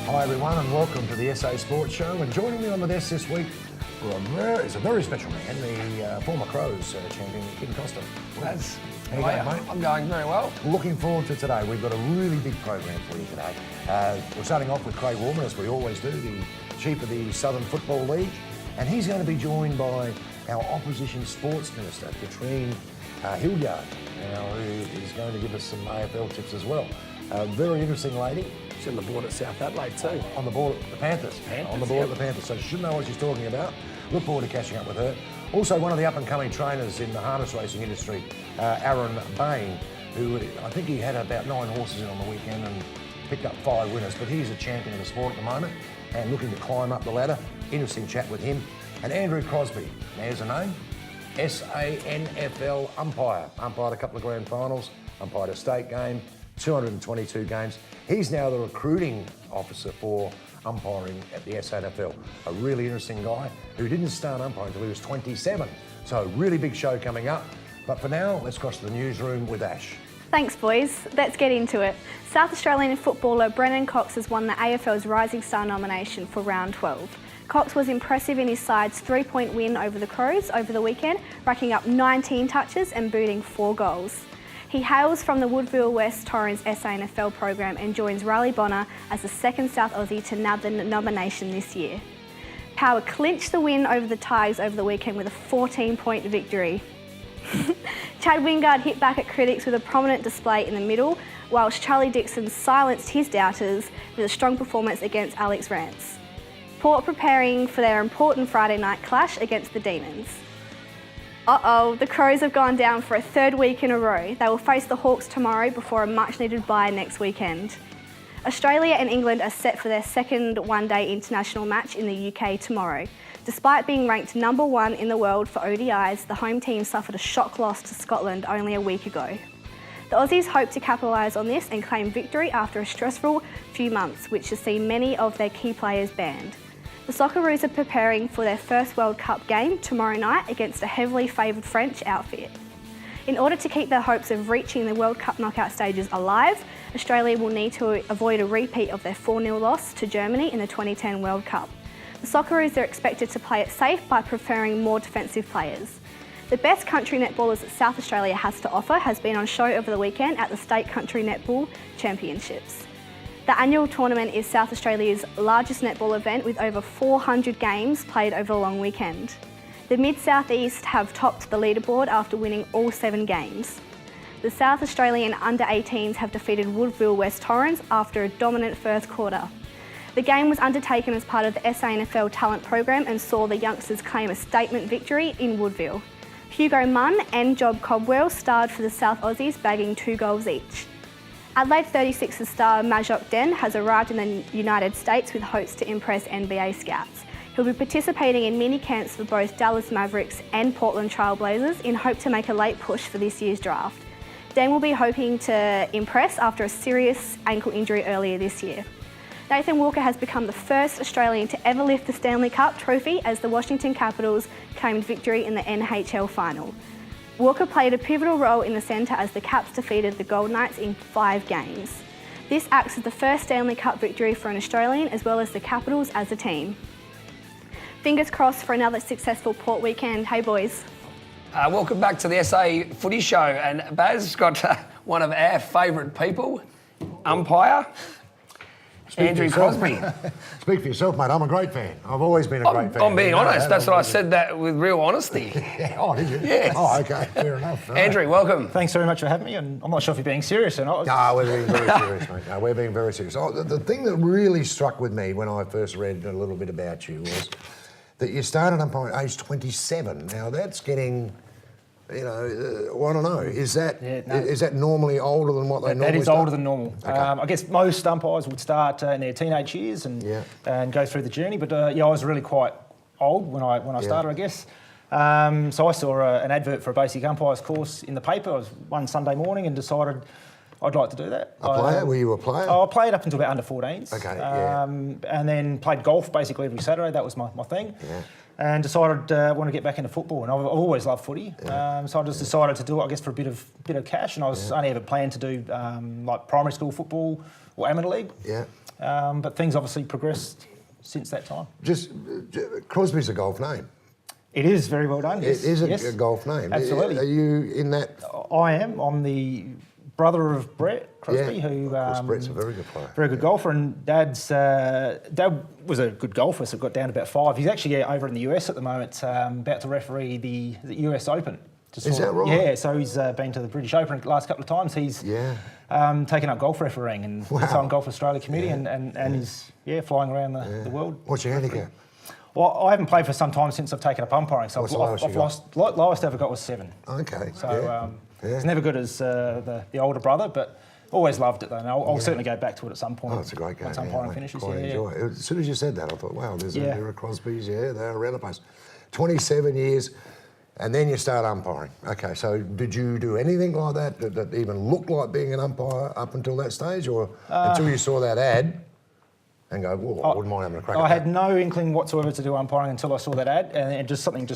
Hi everyone and welcome to the SA Sports Show, and joining me on the desk this week is a very special man, the former Crows champion, Kim Costa. That's How you going, mate? I'm going very well. Looking forward to today. We've got a really big program for you today. We're starting off with Craig Warman, as we always do, the chief of the Southern Football League, and he's going to be joined by our opposition sports minister, Katrine Hildyard, who is going to give us some AFL tips as well. A very interesting lady. She's on the board at South Adelaide too. On the board at the Panthers. On the board at the Panthers. So she should know what she's talking about. Look forward to catching up with her. Also, one of the up-and-coming trainers in the harness racing industry, Aaron Bain, who I think he had about 9 horses in on the weekend and picked up 5 winners, but he's a champion of the sport at the moment and looking to climb up the ladder. Interesting chat with him. And Andrew Crosby, there's a name, SANFL umpire. Umpired a couple of grand finals, umpired a state game, 222 games. He's now the recruiting officer for umpiring at the SANFL. A really interesting guy who didn't start umpiring until he was 27. So really big show coming up. But for now, let's cross to the newsroom with Ash. Thanks, boys. Let's get into it. South Australian footballer Brennan Cox has won the AFL's Rising Star nomination for round 12. Cox was impressive in his side's 3-point win over the Crows over the weekend, racking up 19 touches and booting 4 goals. He hails from the Woodville West Torrens SANFL program and joins Riley Bonner as the second South Aussie to nab the nomination this year. Power clinched the win over the Tigers over the weekend with a 14-point victory. Chad Wingard hit back at critics with a prominent display in the middle, whilst Charlie Dixon silenced his doubters with a strong performance against Alex Rance. Port preparing for their important Friday night clash against the Demons. The Crows have gone down for a 3rd week in a row. They will face the Hawks tomorrow before a much-needed bye next weekend. Australia and England are set for their second one-day international match in the UK tomorrow. Despite being ranked number 1 in the world for ODIs, the home team suffered a shock loss to Scotland only a week ago. The Aussies hope to capitalise on this and claim victory after a stressful few months, which has seen many of their key players banned. The Socceroos are preparing for their first World Cup game tomorrow night against a heavily favoured French outfit. In order to keep their hopes of reaching the World Cup knockout stages alive, Australia will need to avoid a repeat of their 4-0 loss to Germany in the 2010 World Cup. The Socceroos are expected to play it safe by preferring more defensive players. The best country netballers that South Australia has to offer has been on show over the weekend at the State Country Netball Championships. The annual tournament is South Australia's largest netball event with over 400 games played over the long weekend. The Mid-South East have topped the leaderboard after winning all 7 games. The South Australian under-18s have defeated Woodville West Torrens after a dominant first quarter. The game was undertaken as part of the SANFL talent program and saw the youngsters claim a statement victory in Woodville. Hugo Munn and Job Cobwell starred for the South Aussies, bagging 2 goals each. Adelaide 36ers star Majok Den has arrived in the United States with hopes to impress NBA scouts. He'll be participating in mini camps for both Dallas Mavericks and Portland Trailblazers in hope to make a late push for this year's draft. Den will be hoping to impress after a serious ankle injury earlier this year. Nathan Walker has become the first Australian to ever lift the Stanley Cup trophy as the Washington Capitals claimed victory in the NHL final. Walker played a pivotal role in the centre as the Caps defeated the Golden Knights in 5 games. This acts as the first Stanley Cup victory for an Australian as well as the Capitals as a team. Fingers crossed for another successful Port weekend. Hey boys. Welcome back to the SA Footy Show, and Baz got one of our favourite people, umpire, Andrew Crosby. Speak for yourself, mate. I'm a great fan. I've always been a great fan. I'm being honest. That's what I said that with real honesty. Yeah. Oh, did you? Yes. Oh, okay. Fair enough. Andrew, welcome. Thanks very much for having me, and I'm not sure if you're being serious or not. No, we're being very serious, mate. No, we're being very serious. The thing that really struck with me when I first read a little bit about you was that you started umpiring at age 27. Now, that's getting... I don't know. Is that normally older than what they normally start? That is older than normal. Okay. I guess most umpires would start in their teenage years and go through the journey. But I was really quite old when I started, I guess. So I saw an advert for a basic umpires course in the paper. It was one Sunday morning and decided I'd like to do that. A player? Were you a player? I played up until about under 14s. Okay, And then played golf basically every Saturday. That was my thing. Yeah. And decided I want to get back into football, and I've always loved footy. Yeah. So I just decided to do it, I guess, for a bit of cash. And I was only ever planned to do like primary school football or amateur league. Yeah. But things obviously progressed since that time. Crosby's a golf name. It is very well done. Yes. It is a golf name. Absolutely. Are you in that? I am. I'm the brother of Brett Crosby, who of course, Brett's a very good player. Very good golfer, and Dad was a good golfer, so got down to about 5. He's actually over in the US at the moment, about to referee the US Open. Is that right? Yeah, so he's been to the British Open the last couple of times. He's taken up golf refereeing and he's on Golf Australia committee and he's flying around the world. What's your handicap? Well, I haven't played for some time since I've taken up umpiring, so I've lost. Lowest I ever got was 7. Okay. So it's never good as the older brother, but always loved it though. And I'll certainly go back to it at some point. Oh, it's a great game. Once umpiring finishes. Quite enjoy it. As soon as you said that, I thought, wow, there are Crosbys. Yeah, they're around the place. 27 years, and then you start umpiring. Okay, so did you do anything like that even looked like being an umpire up until that stage, or until you saw that ad? And go, whoa, I wouldn't mind having a crack at that. I had no inkling whatsoever to do umpiring until I saw that ad, and something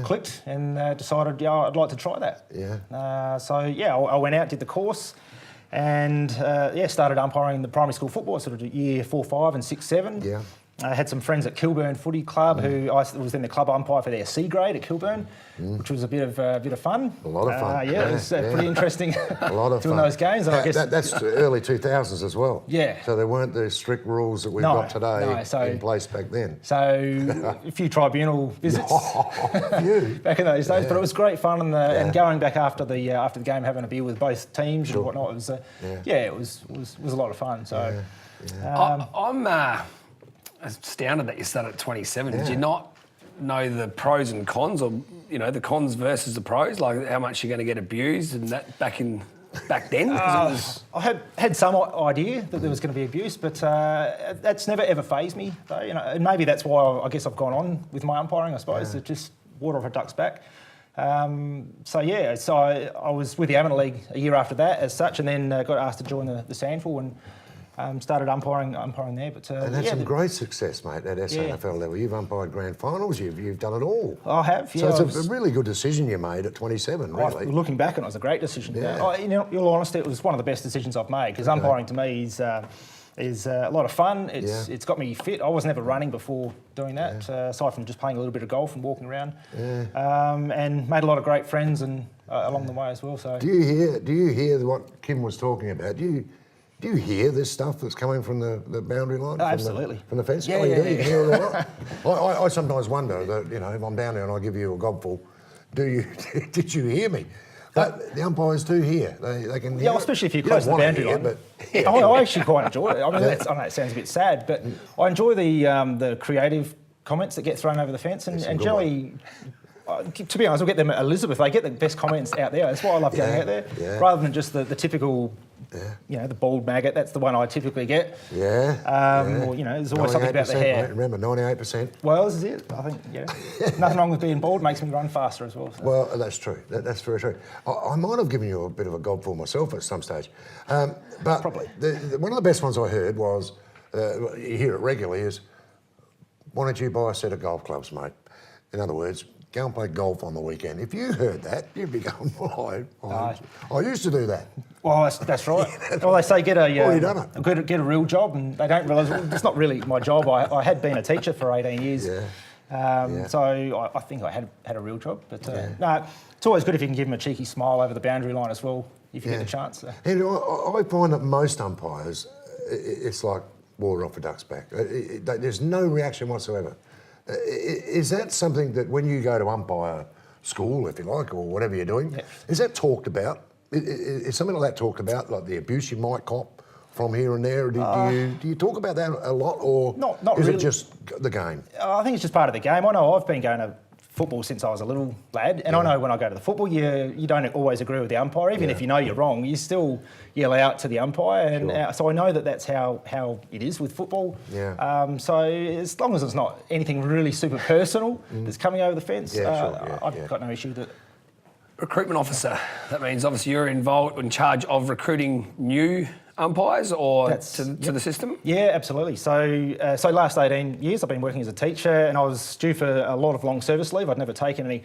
clicked, and decided, I'd like to try that. Yeah. I went out, did the course, and started umpiring the primary school football, sort of year 4, 5, and 6, 7. Yeah. I had some friends at Kilburn Footy Club who I was then the club umpire for their C grade at Kilburn, which was a bit of fun. A lot of fun. It was pretty interesting. A lot of doing fun. Those games. And I guess that's the early 2000s as well. Yeah. So there weren't the strict rules that we've got today in place back then. So a few tribunal visits Few. back in those days, but it was great fun and going back after the game, having a beer with both teams and whatnot. It was it was a lot of fun. So I'm astounded that you started at 27. Did you not know the pros and cons, or the cons versus the pros, like how much you're going to get abused and that back then? I had some idea that there was going to be abuse, but that's never ever fazed me though. And maybe that's why I guess I've gone on with my umpiring. I suppose it's just water off a duck's back. So I was with the Amateur League a year after that as such, and then got asked to join the SANFL and started umpiring there. But and that's some great success, mate, at SANFL level. You've umpired grand finals, you've done it all. I have, So it's a really good decision you made at 27, really. Looking back, it was a great decision. Yeah. In all honesty, it was one of the best decisions I've made, because umpiring to me is a lot of fun. It's got me fit. I was never running before doing that, aside from just playing a little bit of golf and walking around. And made a lot of great friends and along the way as well. So do you hear what Kim was talking about? Do you hear this stuff that's coming from the boundary line? Absolutely. From the fence? Yeah, You can hear it all right. I sometimes wonder that, if I'm down there and I give you a gobful, did you hear me? But the umpires do hear. They can hear. Yeah, especially if you're close to the boundary line. But I actually quite enjoy it. I mean, I know it sounds a bit sad, but I enjoy the creative comments that get thrown over the fence, and generally, to be honest, we'll get them at Elizabeth. They get the best comments out there. That's why I love going out there, rather than just the typical. The bald maggot, that's the one I typically get. Or, there's always something about the hair. Mate, remember, 98%. Well, this is it. I think, nothing wrong with being bald, makes me run faster as well. So. Well, that's true. That's very true. I might have given you a bit of a gobful myself at some stage. But probably. One of the best ones I heard was, you hear it regularly, is, why don't you buy a set of golf clubs, mate? In other words, go and play golf on the weekend. If you heard that, you'd be going, I used to do that. Well, that's right. Well, they say get a real job, and they don't realise it's not really my job. I had been a teacher for 18 years, so I think I had a real job. But no, it's always good if you can give them a cheeky smile over the boundary line as well, if you get the chance. So. And I find that most umpires, it's like water off a duck's back. There's no reaction whatsoever. Is that something that when you go to umpire school, if you like, or whatever you're doing, is that talked about? Is something like that talked about, like the abuse you might cop from here and there? Do you talk about that a lot, or not is really. it just the game? I think it's just part of the game. I know I've been going to football since I was a little lad, and I know when I go to the football, you don't always agree with the umpire. Even if you know you're wrong, you still yell out to the umpire, and so I know that's how it is with football. So as long as it's not anything really super personal that's coming over the fence, I've got no issue with it. Recruitment officer, that means obviously you're in charge of recruiting new umpires or to the system? Yeah, absolutely. So last 18 years I've been working as a teacher, and I was due for a lot of long service leave. I'd never taken any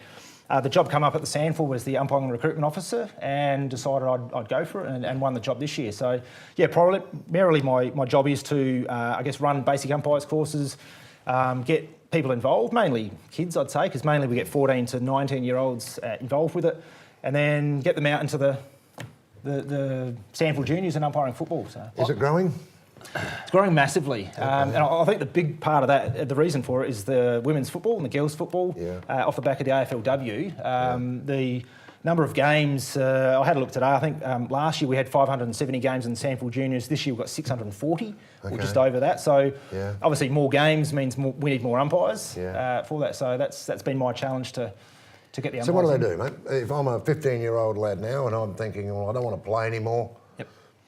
the job come up at the SANFL was the umpiring recruitment officer, and decided I'd go for it and won the job this year. So, yeah, primarily my job is to, I guess, run basic umpires courses, get people involved, mainly kids, I'd say, because mainly we get 14 to 19-year-olds involved with it, and then get them out into the SANFL juniors and umpiring football. So Is it growing? it's growing massively, and I think the big part of that, the reason for it, is the women's football and the girls' football. Off the back of the AFLW, the number of games. I had a look today. I think last year we had 570 games in SANFL juniors. This year we've got 640, or just over that. So obviously more games means we need more umpires for that. So that's been my challenge to get the umpires. So what do they do, mate? If I'm a 15-year-old lad now and I'm thinking, well, I don't want to play anymore,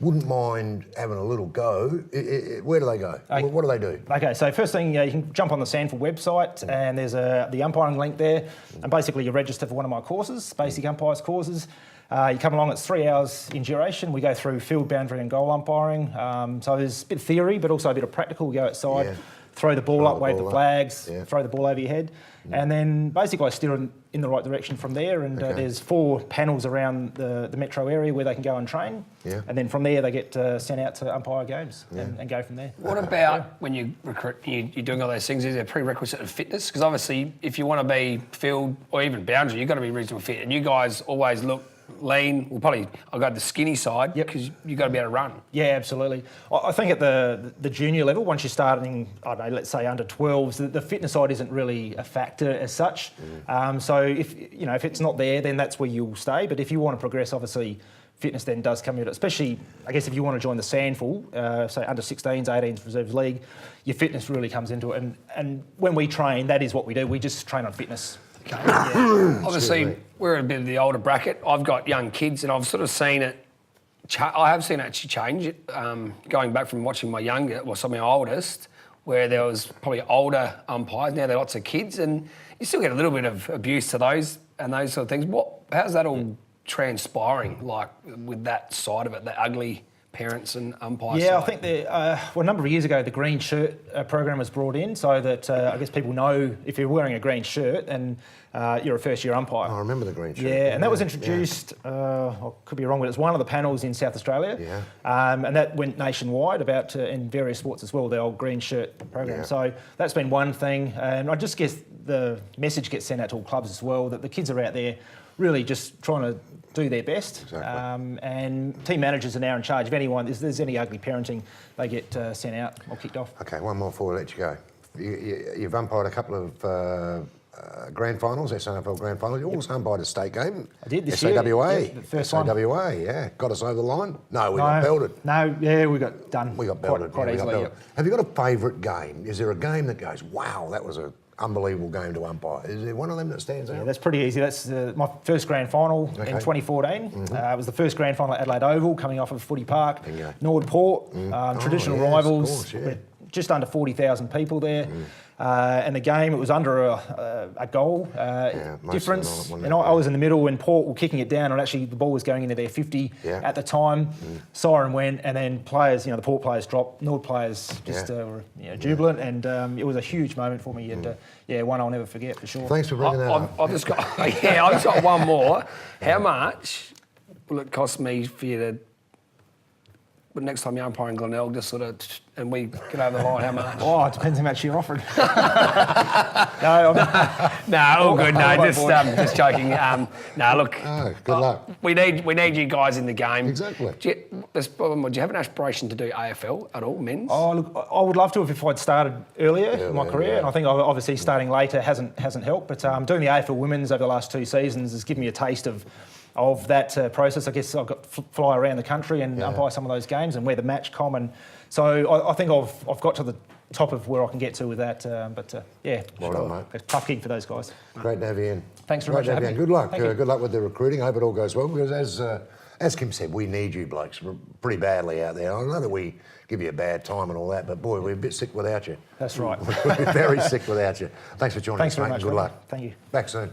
wouldn't mind having a little go, where do they go? What do they do? Okay, so first thing, you can jump on the SANFL website, and there's the umpiring link there, and basically you register for one of my courses, basic umpires courses. You come along, it's 3 hours in duration. We go through field, boundary and goal umpiring. So there's a bit of theory, but also a bit of practical. We go outside, throw the ball up, wave the flags, throw the ball over your head. And then basically I steer in the right direction from there, and there's 4 panels around the metro area where they can go and train. And then from there they get sent out to umpire games and go from there. What about when you recruit, you're doing all those things, is there a prerequisite of fitness? Because obviously if you want to be field or even boundary, you've got to be reasonably fit, and you guys always look lean. Well, probably I'll go the skinny side because you've got to be able to run. Yeah, absolutely. I think at the junior level, once you're starting, I don't know, let's say under 12s, the fitness side isn't really a factor as such. So if it's not there, then that's where you'll stay. But if you want to progress, obviously fitness then does come in, especially, I guess, if you want to join the SANFL, say under 16s, 18s Reserves League, your fitness really comes into it. And when we train, that is what we do. We just train on fitness. Obviously, we're in a bit of the older bracket. I've got young kids, and I've sort of seen it. I have seen it actually change. Going back from watching my some of my oldest, where there was probably older umpires. Now there are lots of kids, and you still get a little bit of abuse to those and those sort of things. How's that all transpiring? Like with that side of it, the ugly parents and umpires. I think a number of years ago, the green shirt program was brought in, so that I guess people know if you're wearing a green shirt and you're a first-year umpire. I remember the green shirt. And that was introduced. I could be wrong, but it's one of the panels in South Australia. And that went nationwide in various sports as well. The old green shirt program. So that's been one thing, and I just guess the message gets sent out to all clubs as well that the kids are out there really just trying to do their best. And team managers are now in charge of anyone. If there's any ugly parenting, they get sent out or kicked off. Okay, one more before we let you go. You've umpired a couple of grand finals, SANFL grand finals. You also umpired a state game. I did this SAWA. year. The first one. SAWA, got us over the line. No, we got belted. We got done. We got belted. Quite easily. Have you got a favourite game? Is there a game that goes, wow, that was an unbelievable game to umpire? Is there one of them that stands out? Yeah, that's pretty easy. That's my first grand final in 2014. It was the first grand final at Adelaide Oval, coming off of Footy Park. Nord Port, traditional rivals. Just under 40,000 people there. And the game, it was under a goal difference. And I was in the middle when Port were kicking it down, and actually the ball was going into their 50 at the time. Siren went, and then players, the Port players dropped, Nord players just were jubilant, and it was a huge moment for me, and one I'll never forget for sure. Thanks for bringing that up. I've just got one more. How much will it cost me for you to? But next time you're umpiring Glenelg, just sort of, and we get over the line, how much? Oh, it depends how much you're offering. All good. No, just joking. Look. Good luck. We need you guys in the game. Exactly. Do you have an aspiration to do AFL at all, men's? Oh, look, I would love to if I'd started earlier in my career, and I think obviously starting later hasn't helped. But doing the AFL women's over the last 2 seasons has given me a taste of that process. I guess I've got to fly around the country and umpire some of those games and wear the match common. So I think I've got to the top of where I can get to with that. Well done, mate. It's a tough gig for those guys. Great to have you in. Thanks very much for having me. Good luck. Good luck with the recruiting. I hope it all goes well, because as Kim said, we need you blokes pretty badly out there. I know that we give you a bad time and all that, but boy, we're a bit sick without you. That's right. We're very sick without you. Thanks for joining us, mate. Thanks very much. Good luck. Thank you. Back soon.